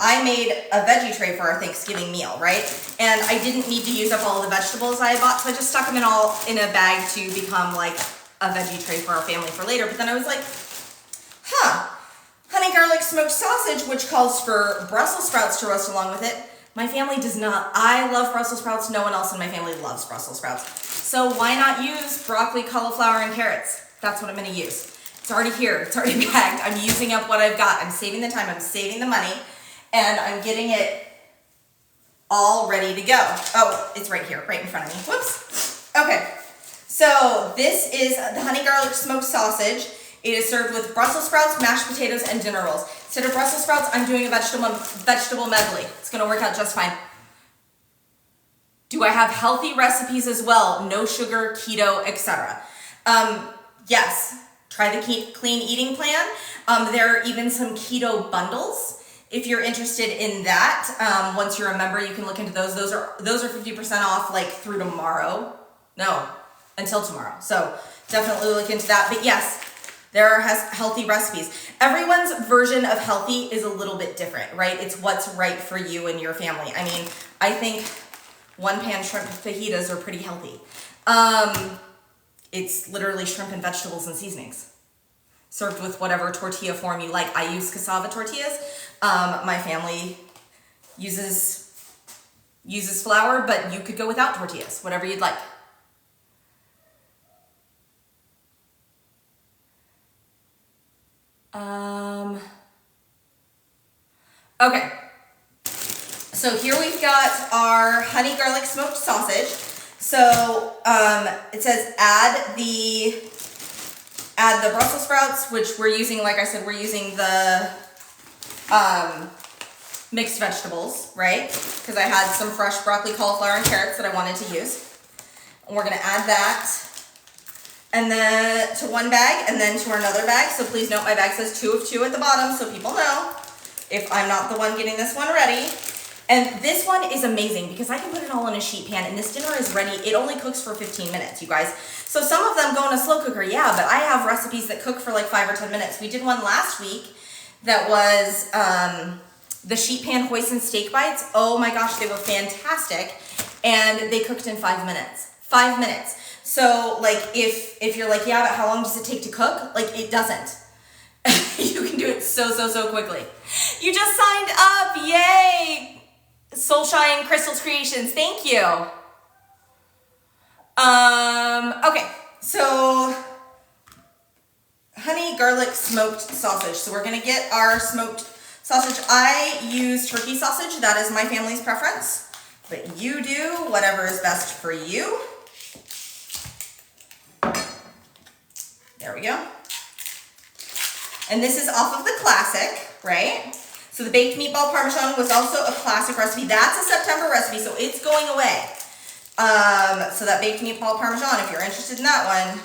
I made a veggie tray for our Thanksgiving meal, right? And I didn't need to use up all the vegetables I had bought, so I just stuck them in a bag to become like a veggie tray for our family for later. But then I was like, honey garlic smoked sausage, which calls for Brussels sprouts to roast along with it. My family does not. I love Brussels sprouts. No one else in my family loves Brussels sprouts. So why not use broccoli, cauliflower, and carrots? That's what I'm gonna use. It's already here, it's already bagged. I'm using up what I've got. I'm saving the time, I'm saving the money, and I'm getting it all ready to go. Oh, it's right here, right in front of me. Whoops. Okay, so this is the honey garlic smoked sausage. It is served with Brussels sprouts, mashed potatoes, and dinner rolls. Instead of Brussels sprouts, I'm doing a vegetable medley. It's gonna work out just fine. Do I have healthy recipes as well? No sugar, keto, etc. Yes. Try the clean eating plan. There are even some keto bundles. If you're interested in that, once you're a member, you can look into those. Those are 50% off like through tomorrow. No, until tomorrow. So definitely look into that. But yes, there are healthy recipes. Everyone's version of healthy is a little bit different, right? It's what's right for you and your family. I mean, I think 1-pan shrimp fajitas are pretty healthy. It's literally shrimp and vegetables and seasonings served with whatever tortilla form you like. I use cassava tortillas. My family uses flour, but you could go without tortillas, whatever you'd like. Okay. So here we've got our honey garlic smoked sausage. So it says add the Brussels sprouts, which we're using, like I said, we're using the mixed vegetables, right? Because I had some fresh broccoli, cauliflower, and carrots that I wanted to use. And we're gonna add that and then to one bag, and then to another bag. So please note my bag says 2 of 2 at the bottom, so people know if I'm not the one getting this one ready. And this one is amazing because I can put it all in a sheet pan and this dinner is ready. It only cooks for 15 minutes, you guys. So some of them go in a slow cooker, yeah, but I have recipes that cook for like 5 or 10 minutes. We did one last week that was the sheet pan hoisin steak bites. Oh my gosh, they were fantastic. And they cooked in 5 minutes. 5 minutes. So like if you're like, yeah, but how long does it take to cook? Like it doesn't. You can do it so quickly. You just signed up, yay! Soulshine Crystals Creations, thank you. Okay, so honey garlic smoked sausage. So we're gonna get our smoked sausage. I use turkey sausage, that is my family's preference, but you do whatever is best for you. There we go. And this is off of the classic, right? So the baked meatball parmesan was also a classic recipe. That's a September recipe, so it's going away. So that baked meatball parmesan, if you're interested in that one,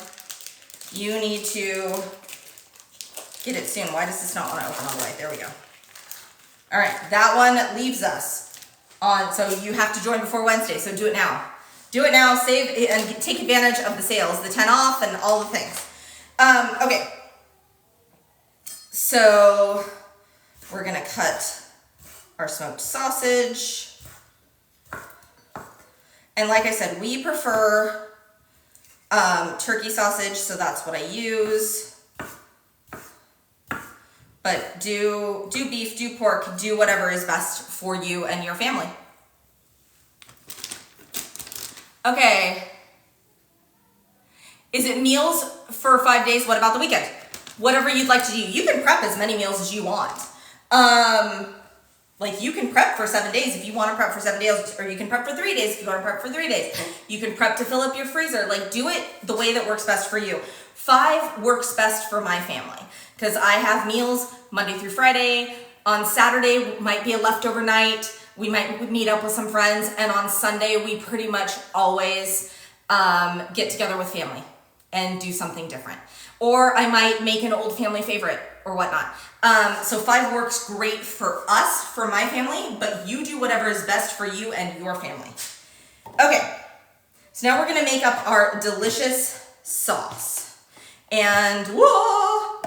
you need to get it soon. Why does this not want to open all the way? There we go. All right, that one leaves us on, so you have to join before Wednesday, so do it now. Do it now, save it, and take advantage of the sales, the 10 off and all the things. Okay. So we're gonna cut our smoked sausage. And like I said, we prefer turkey sausage, so that's what I use. But do beef, do pork, do whatever is best for you and your family. Okay. Is it meals for 5 days? What about the weekend? Whatever you'd like to do. You can prep as many meals as you want. Like you can prep for 7 days if you want to prep for 7 days, or you can prep for 3 days if you want to prep for 3 days. You can prep to fill up your freezer. Like do it the way that works best for you. 5 works best for my family because I have meals Monday through Friday. On Saturday might be a leftover night. We might meet up with some friends, and on Sunday we pretty much always get together with family and do something different. Or I might make an old family favorite or whatnot. So 5 works great for us, for my family, but you do whatever is best for you and your family. Okay, so now we're gonna make up our delicious sauce. And whoa,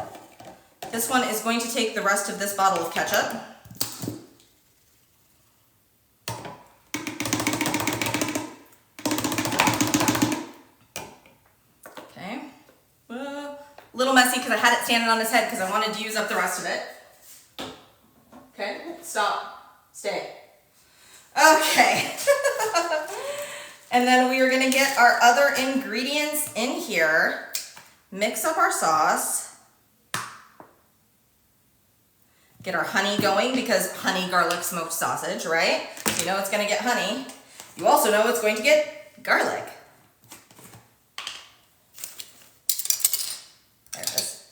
this one is going to take the rest of this bottle of ketchup. Little messy because I had it standing on his head because I wanted to use up the rest of it. Okay, stop, stay. Okay. And then we are gonna get our other ingredients in here, mix up our sauce, get our honey going because honey garlic smoked sausage, right? You know it's gonna get honey. You also know it's going to get garlic. There it is.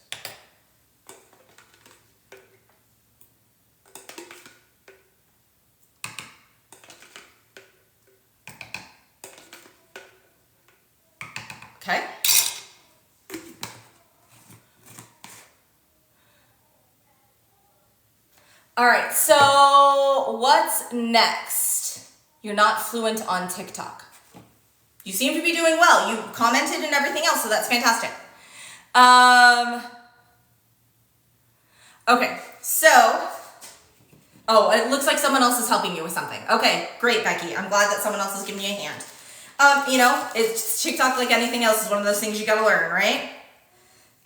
Okay. All right, so what's next? You're not fluent on TikTok. You seem to be doing well. You commented and everything else, so that's fantastic. Okay, so, oh, it looks like someone else is helping you with something. Okay, great, Becky. I'm glad that someone else is giving you a hand. You know, it's TikTok like anything else is one of those things you gotta learn, right?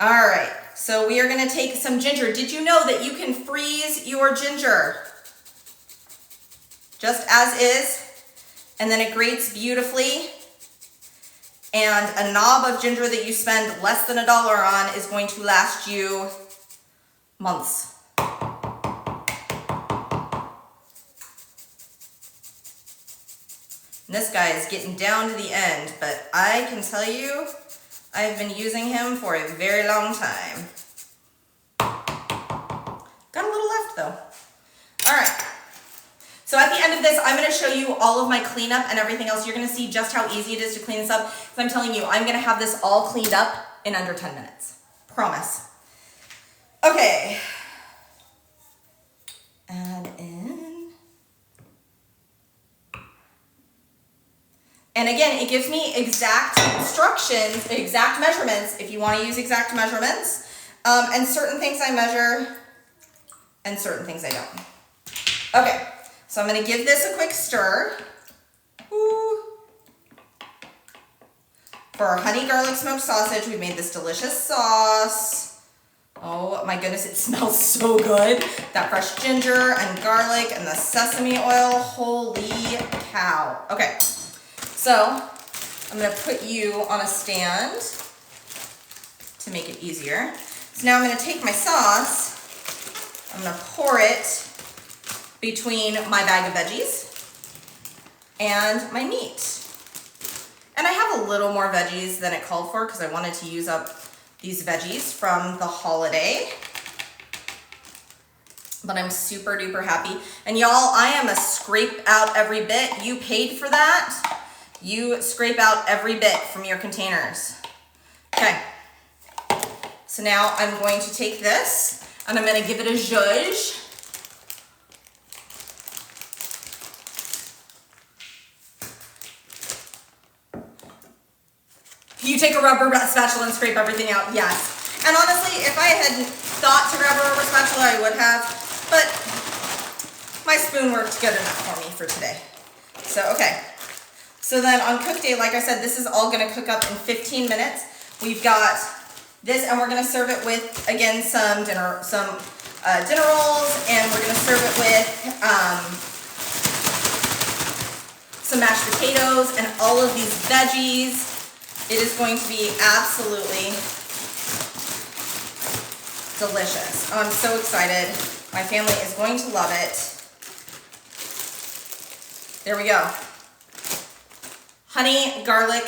All right, so we are gonna take some ginger. Did you know that you can freeze your ginger? Just as is, and then it grates beautifully. And a knob of ginger that you spend less than $1 on is going to last you months. And this guy is getting down to the end, but I can tell you, I've been using him for a very long time. Got a little left though. All right. So at the end of this, I'm gonna show you all of my cleanup and everything else. You're gonna see just how easy it is to clean this up. Because I'm telling you, I'm gonna have this all cleaned up in under 10 minutes. Promise. Okay. Add in. And again, it gives me exact instructions, exact measurements, if you want to use exact measurements. And certain things I measure and certain things I don't. Okay, so I'm going to give this a quick stir. Ooh. For our honey garlic smoked sausage, we made this delicious sauce. Oh my goodness, it smells so good. That fresh ginger and garlic and the sesame oil, holy cow. Okay, so I'm gonna put you on a stand to make it easier. So now I'm gonna take my sauce, I'm gonna pour it between my bag of veggies and my meat. And I have a little more veggies than it called for because I wanted to use up these veggies from the holiday. But I'm super duper happy. And y'all, I am a scrape out every bit. You paid for that. You scrape out every bit from your containers. Okay. So now I'm going to take this and I'm going to give it a zhuzh. You take a rubber spatula and scrape everything out, yes. And honestly, if I had thought to grab a rubber spatula, I would have, but my spoon worked good enough for me for today. So, okay. So then on cook day, like I said, this is all gonna cook up in 15 minutes. We've got this, and we're gonna serve it with, again, some dinner rolls, and we're gonna serve it with some mashed potatoes and all of these veggies. It is going to be absolutely delicious. Oh, I'm so excited. My family is going to love it. There we go. Honey, garlic,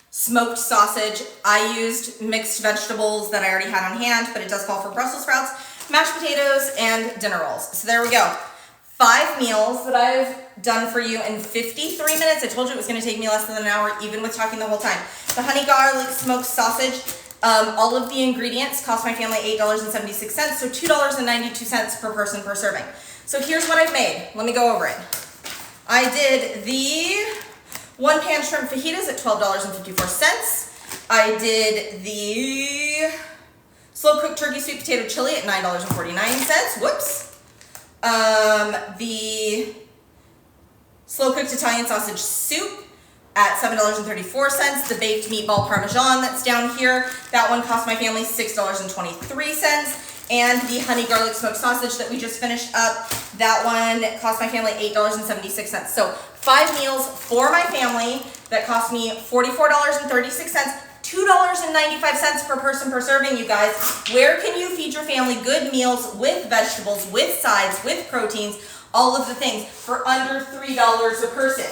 smoked sausage. I used mixed vegetables that I already had on hand, but it does call for Brussels sprouts, mashed potatoes, and dinner rolls. So there we go. 5 meals that I've done for you in 53 minutes. I told you it was going to take me less than an hour, even with talking the whole time. The honey garlic smoked sausage, all of the ingredients cost my family $8.76, so $2.92 per person per serving. So here's what I've made. Let me go over it. I did the 1-pan shrimp fajitas at $12.54. I did the slow cooked turkey sweet potato chili at $9.49. Whoops. The slow cooked Italian sausage soup at $7.34. The baked meatball parmesan that's down here, that one cost my family $6.23. And the honey garlic smoked sausage that we just finished up, that one cost my family $8.76. So 5 meals for my family that cost me $44.36. $2.95 per person per serving, you guys. Where can you feed your family good meals with vegetables, with sides, with proteins, all of the things for under $3 a person?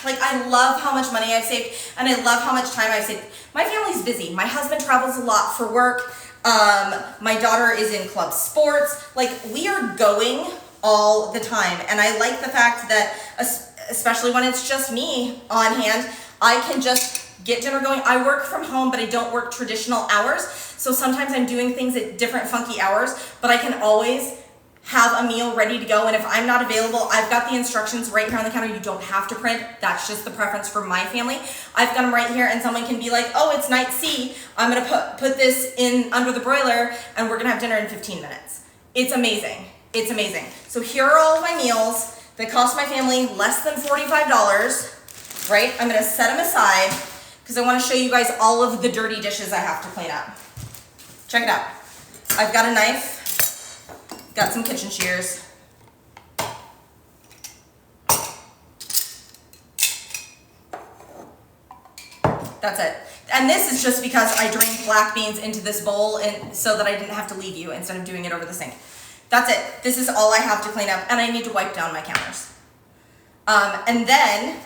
Like, I love how much money I've saved, and I love how much time I've saved. My family's busy. My husband travels a lot for work. My daughter is in club sports. Like, we are going all the time, and I like the fact that, especially when it's just me on hand, I can just get dinner going. I work from home, but I don't work traditional hours. So sometimes I'm doing things at different funky hours, but I can always have a meal ready to go. And if I'm not available, I've got the instructions right here on the counter. You don't have to print. That's just the preference for my family. I've got them right here, and someone can be like, oh, it's night C. I'm gonna put this in under the broiler, and we're gonna have dinner in 15 minutes. It's amazing. It's amazing. So here are all of my meals that cost my family less than $45, right? I'm gonna set them aside, because I want to show you guys all of the dirty dishes I have to clean up. Check it out. I've got a knife, got some kitchen shears. That's it. And this is just because I drained black beans into this bowl and so that I didn't have to leave you instead of doing it over the sink. That's it. This is all I have to clean up, and I need to wipe down my counters. And then,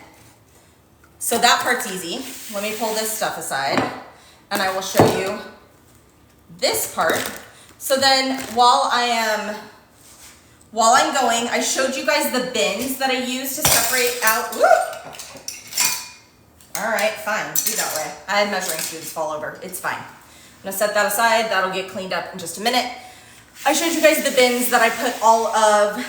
so that part's easy. Let me pull this stuff aside, and I will show you this part. So then while I'm going, I showed you guys the bins that I use to separate out. Woo! All right, fine, do that way. I had measuring spoons fall over, it's fine. I'm gonna set that aside, that'll get cleaned up in just a minute. I showed you guys the bins that I put all of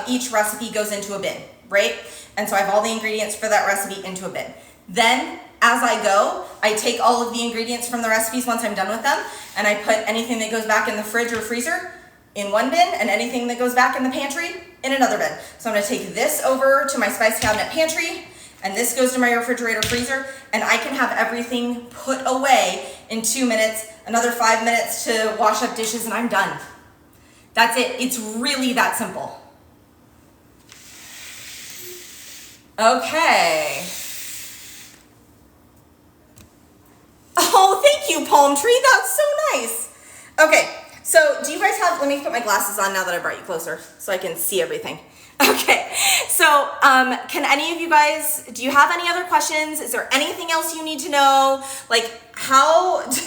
each recipe goes into a bin, right? And so I have all the ingredients for that recipe into a bin. Then, as I go, I take all of the ingredients from the recipes once I'm done with them, and I put anything that goes back in the fridge or freezer in one bin, and anything that goes back in the pantry in another bin. So I'm gonna take this over to my spice cabinet pantry, and this goes to my refrigerator freezer, and I can have everything put away in 2 minutes, another 5 minutes to wash up dishes, and I'm done. That's it, it's really that simple. Okay. Oh, thank you, Palm Tree, that's so nice. Okay, so do you guys have, let me put my glasses on now that I brought you closer so I can see everything. Okay, so can any of you guys, do you have any other questions? Is there anything else you need to know? Like how do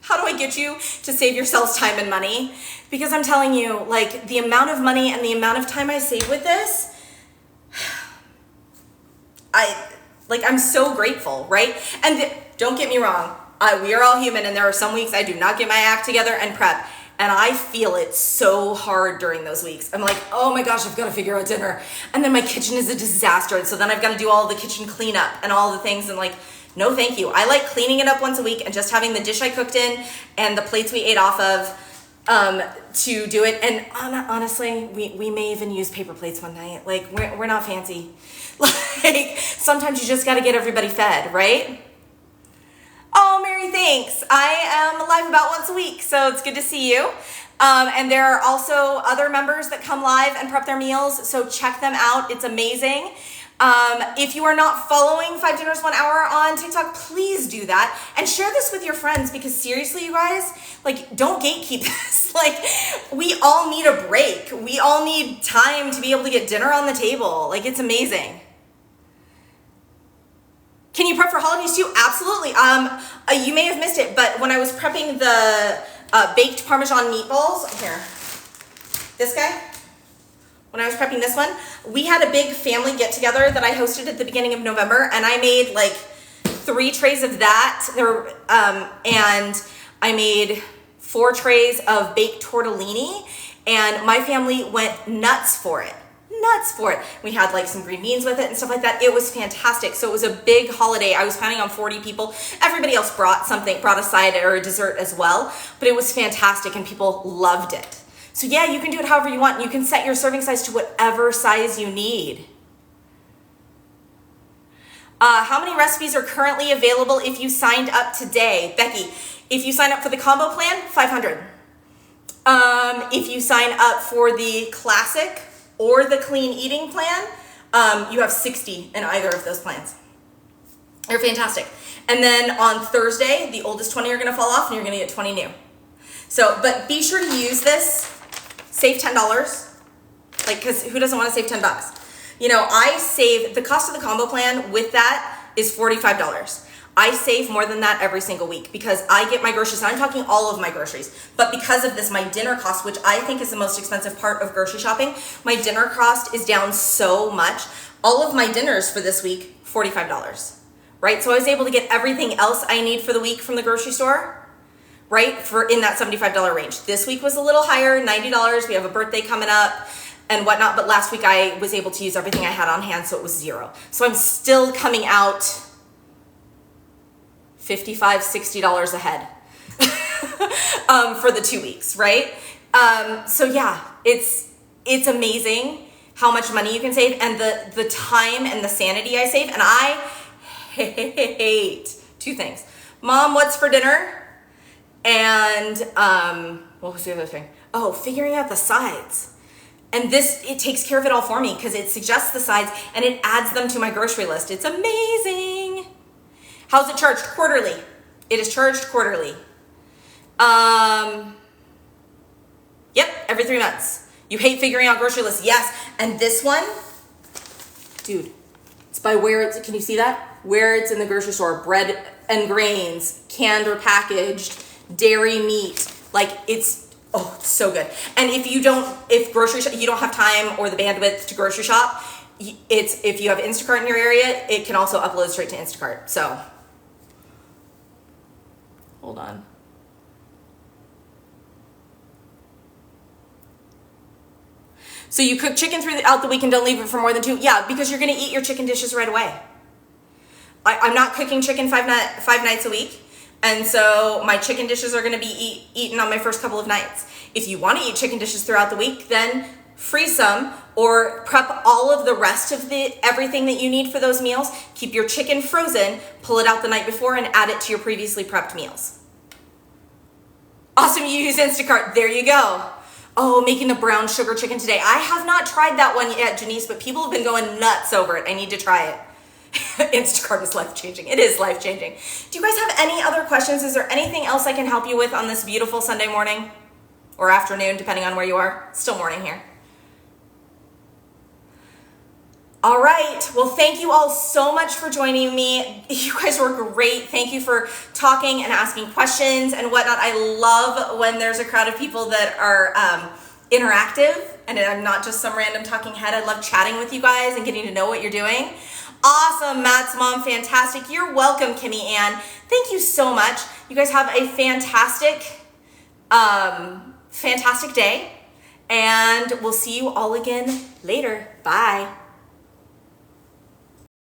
I get you to save yourselves time and money? Because I'm telling you, like the amount of money and the amount of time I save with this, I'm so grateful, right? And don't get me wrong, we are all human, and there are some weeks I do not get my act together and prep, and I feel it so hard during those weeks. I'm like, oh my gosh, I've got to figure out dinner, and then my kitchen is a disaster, and so then I've got to do all the kitchen cleanup and all the things, and like, no thank you. I like cleaning it up once a week and just having the dish I cooked in and the plates we ate off of to do it. And honestly, we may even use paper plates one night. Like, we're not fancy. Like, sometimes you just got to get everybody fed, right? Oh, Mary, thanks. I am live about once a week, so it's good to see you. And there are also other members that come live and prep their meals, so check them out. It's amazing. If you are not following 5 Dinners 1 Hour on TikTok, please do that and share this with your friends, because seriously, you guys, like, don't gatekeep this. Like, we all need a break. We all need time to be able to get dinner on the table. Like, it's amazing. Can you prep for holidays too? Absolutely. You may have missed it, but when I was prepping the baked Parmesan meatballs, here, this guy, when I was prepping this one, we had a big family get together that I hosted at the beginning of November, and I made like 3 trays of that, and I made 4 trays of baked tortellini, and my family went nuts for it. We had like some green beans with it and stuff like that. It was fantastic. So it was a big holiday. I was planning on 40 people. Everybody else brought a side or a dessert as well, but it was fantastic and people loved it. So yeah, you can do it however you want. You can set your serving size to whatever size you need. How many recipes are currently available if you signed up today? Becky, if you sign up for the combo plan, 500. If you sign up for the classic or the clean eating plan, you have 60 in either of those plans. They're fantastic. And then on Thursday, the oldest 20 are gonna fall off and you're gonna get 20 new. So, but be sure to use this, save $10, like, cause who doesn't wanna save $10? You know, I save, the cost of the combo plan with that is $45. I save more than that every single week because I get my groceries, and I'm talking all of my groceries, but because of this, my dinner cost, which I think is the most expensive part of grocery shopping, my dinner cost is down so much. All of my dinners for this week, $45, right? So I was able to get everything else I need for the week from the grocery store, right? For in that $75 range. This week was a little higher, $90. We have a birthday coming up and whatnot, but last week I was able to use everything I had on hand, so it was $0. So I'm still coming out $55, $60 ahead for the 2 weeks, right? So yeah, it's amazing how much money you can save and the time and the sanity I save. And I hate 2 things. Mom, what's for dinner? And what was the other thing? Oh, figuring out the sides. And this, it takes care of it all for me because it suggests the sides and it adds them to my grocery list. It's amazing. How's it charged? Quarterly. It is charged quarterly. Yep, every 3 months. You hate figuring out grocery lists. Yes. And this one, dude, it's by where it's, can you see that? Where it's in the grocery store, bread and grains, canned or packaged, dairy meat. Like it's, oh, it's so good. And if you don't, if you don't have time or the bandwidth to grocery shop, if you have Instacart in your area, it can also upload straight to Instacart. So hold on. So you cook chicken throughout the week and don't leave it for more than 2? Yeah, because you're going to eat your chicken dishes right away. I'm not cooking chicken five nights a week. And so my chicken dishes are going to be eaten on my first couple of nights. If you want to eat chicken dishes throughout the week, then freeze some or prep all of the rest of everything that you need for those meals. Keep your chicken frozen, pull it out the night before, and add it to your previously prepped meals. Awesome, you use Instacart. There you go. Oh, making the brown sugar chicken today. I have not tried that one yet, Janice, but people have been going nuts over it. I need to try it. Instacart is life-changing. It is life-changing. Do you guys have any other questions? Is there anything else I can help you with on this beautiful Sunday morning or afternoon, depending on where you are? Still morning here. All right. Well, thank you all so much for joining me. You guys were great. Thank you for talking and asking questions and whatnot. I love when there's a crowd of people that are interactive and I'm not just some random talking head. I love chatting with you guys and getting to know what you're doing. Awesome, Matt's mom, fantastic. You're welcome, Kimmy Ann. Thank you so much. You guys have a fantastic, fantastic day, and we'll see you all again later. Bye.